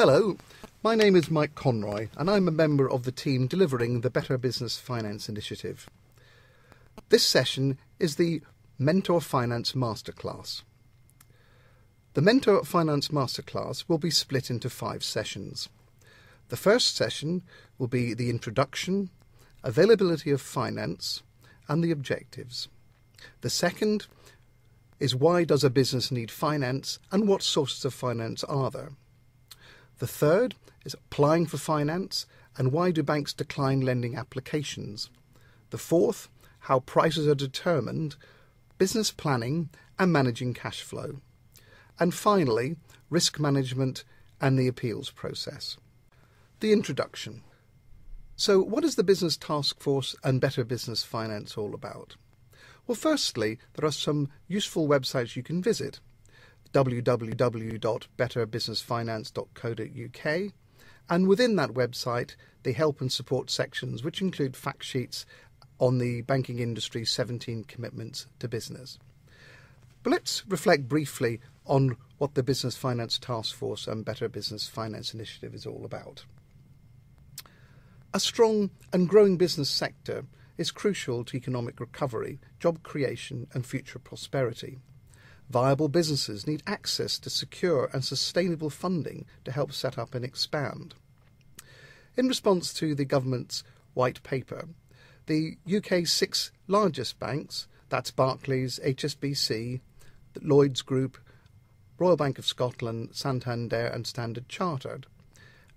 Hello, my name is Mike Conroy and I'm a member of the team delivering the Better Business Finance Initiative. This session is the Mentor Finance Masterclass. The Mentor Finance Masterclass will be split into 5 sessions. The first session will be the introduction, availability of finance and the objectives. The second is why does a business need finance and what sources of finance are there? The third is applying for finance and why do banks decline lending applications? The fourth, how prices are determined, business planning and managing cash flow. And finally, risk management and the appeals process. The introduction. So what is the Business Task Force and Better Business Finance all about? Well, firstly, there are some useful websites you can visit. www.betterbusinessfinance.co.uk, and within that website the help and support sections, which include fact sheets on the banking industry's 17 commitments to business. But let's reflect briefly on what the Business Finance Task Force and Better Business Finance Initiative is all about. A strong and growing business sector is crucial to economic recovery, job creation and future prosperity. Viable businesses need access to secure and sustainable funding to help set up and expand. In response to the government's white paper, the UK's 6 largest banks, that's Barclays, HSBC, Lloyds Group, Royal Bank of Scotland, Santander and Standard Chartered,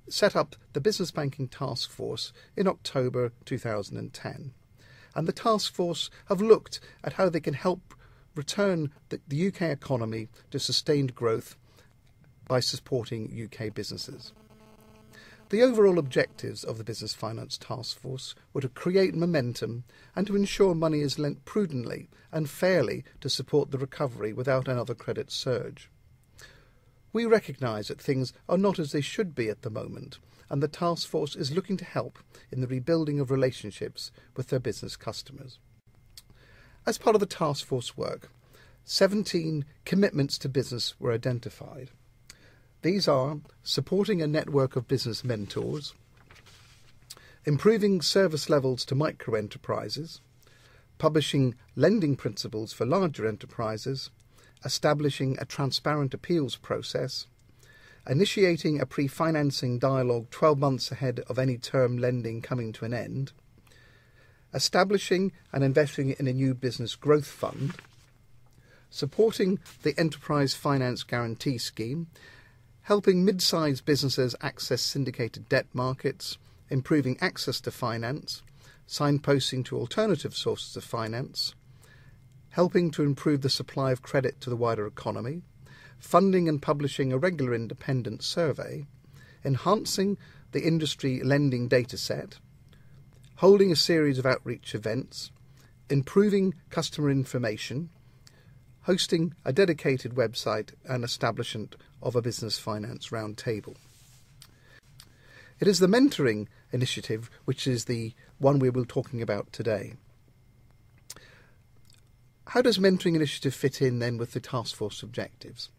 set up the Business Banking Task Force in October 2010. And the task force have looked at how they can help return the UK economy to sustained growth by supporting UK businesses. The overall objectives of the Business Finance Task Force were to create momentum and to ensure money is lent prudently and fairly to support the recovery without another credit surge. We recognise that things are not as they should be at the moment, and the task force is looking to help in the rebuilding of relationships with their business customers. As part of the task force work, 17 commitments to business were identified. These are supporting a network of business mentors, improving service levels to micro-enterprises, publishing lending principles for larger enterprises, establishing a transparent appeals process, initiating a pre-financing dialogue 12 months ahead of any term lending coming to an end, establishing and investing in a new business growth fund, supporting the Enterprise Finance Guarantee Scheme, helping mid-sized businesses access syndicated debt markets, improving access to finance, signposting to alternative sources of finance, helping to improve the supply of credit to the wider economy, funding and publishing a regular independent survey, enhancing the industry lending data set, holding a series of outreach events, improving customer information, hosting a dedicated website and establishment of a business finance roundtable. It is the mentoring initiative which is the one we will be talking about today. How does mentoring initiative fit in then with the task force objectives?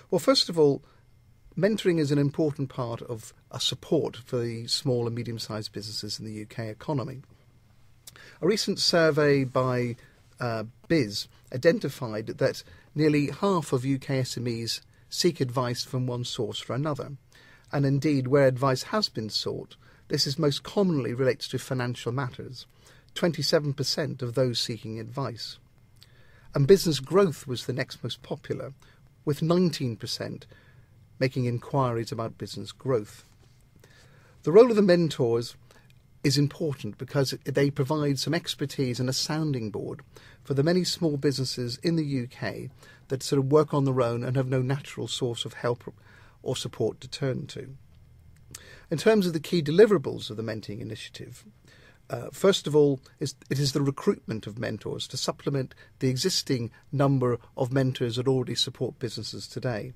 Well, first of all, mentoring is an important part of a support for the small and medium-sized businesses in the UK economy. A recent survey by BIS identified that nearly half of UK SMEs seek advice from one source or another, and indeed where advice has been sought, this is most commonly relates to financial matters, 27% of those seeking advice. And business growth was the next most popular, with 19% making inquiries about business growth. The role of the mentors is important because they provide some expertise and a sounding board for the many small businesses in the UK that sort of work on their own and have no natural source of help or support to turn to. In terms of the key deliverables of the mentoring initiative, first of all, it is the recruitment of mentors to supplement the existing number of mentors that already support businesses today.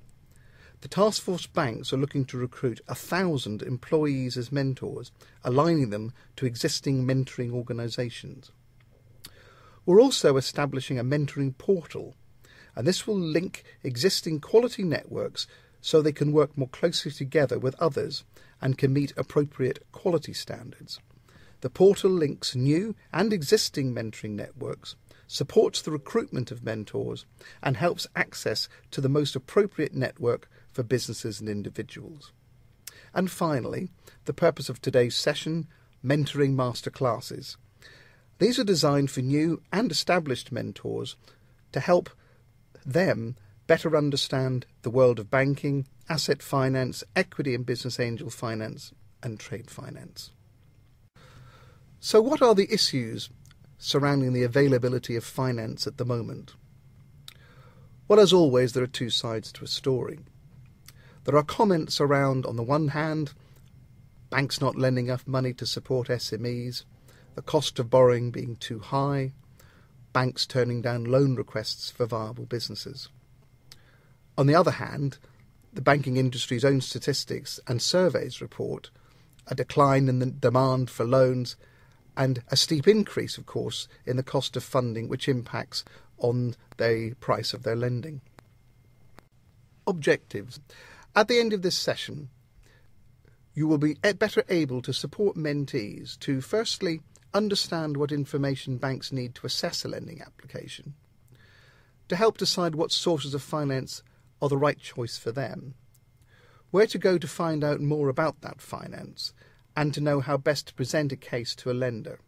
The task force banks are looking to recruit 1,000 employees as mentors, aligning them to existing mentoring organisations. We're also establishing a mentoring portal, and this will link existing quality networks so they can work more closely together with others and can meet appropriate quality standards. The portal links new and existing mentoring networks, supports the recruitment of mentors, and helps access to the most appropriate network for businesses and individuals. And finally, the purpose of today's session, mentoring masterclasses. These are designed for new and established mentors to help them better understand the world of banking, asset finance, equity and business angel finance, and trade finance. So what are the issues surrounding the availability of finance at the moment? Well, as always, there are two sides to a story. There are comments around, on the one hand, banks not lending enough money to support SMEs, the cost of borrowing being too high, banks turning down loan requests for viable businesses. On the other hand, the banking industry's own statistics and surveys report a decline in the demand for loans and a steep increase, of course, in the cost of funding, which impacts on the price of their lending. Objectives. At the end of this session, you will be better able to support mentees to, firstly, understand what information banks need to assess a lending application, to help decide what sources of finance are the right choice for them, where to go to find out more about that finance, and to know how best to present a case to a lender.